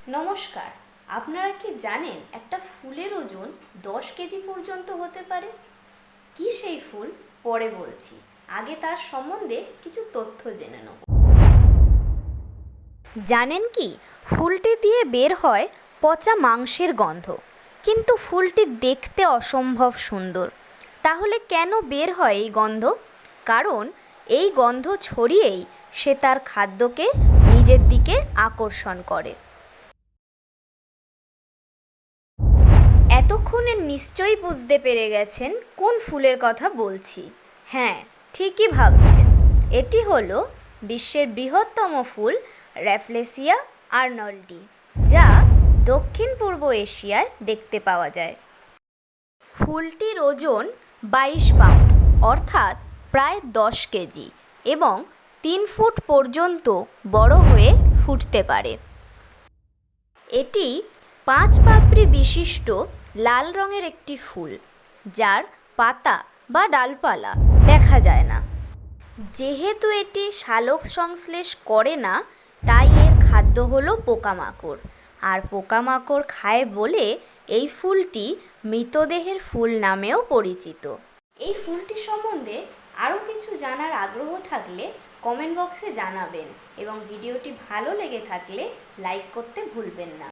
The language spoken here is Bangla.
নমস্কার। আপনারা কি জানেন একটা ফুলের ওজন 10 কেজি পর্যন্ত হতে পারে? কি সেই ফুল পরে বলছি, আগে তার সম্বন্ধে কিছু তথ্য জেনে নেব। জানেন কি, ফুলটি দিয়ে বের হয় পচা মাংসের গন্ধ, কিন্তু ফুলটি দেখতে অসম্ভব সুন্দর। তাহলে কেন বের হয় এই গন্ধ? কারণ এই গন্ধ ছড়িয়েই সে তার খাদ্যকে নিজের দিকে আকর্ষণ করে। এতক্ষণে নিশ্চয়ই বুঝতে পেরে গেছেন কোন ফুলের কথা বলছি। হ্যাঁ, ঠিকই ভাবছেন। এটি হলো বিশ্বের বৃহত্তম ফুল র্যাফলেসিয়া আর্নল্ডি, যা দক্ষিণ পূর্ব এশিয়ায় দেখতে পাওয়া যায়। ফুলটির ওজন 22 পাউন্ড, অর্থাৎ প্রায় 10 কেজি, এবং 3 ফুট পর্যন্ত বড় হয়ে ফুটতে পারে। এটি 5 পাপড়ি বিশিষ্ট লাল রঙের একটি ফুল, যার পাতা বা ডালপালা দেখা যায় না। যেহেতু এটি সালোক সংশ্লেষ করে না, তাই এর খাদ্য হলো পোকামাকড়, আর পোকামাকড় খায় বলে এই ফুলটি মৃতদেহের ফুল নামেও পরিচিত। এই ফুলটি সম্বন্ধে আরও কিছু জানার আগ্রহ থাকলে কমেন্ট বক্সে জানাবেন, এবং ভিডিওটি ভালো লেগে থাকলে লাইক করতে ভুলবেন না।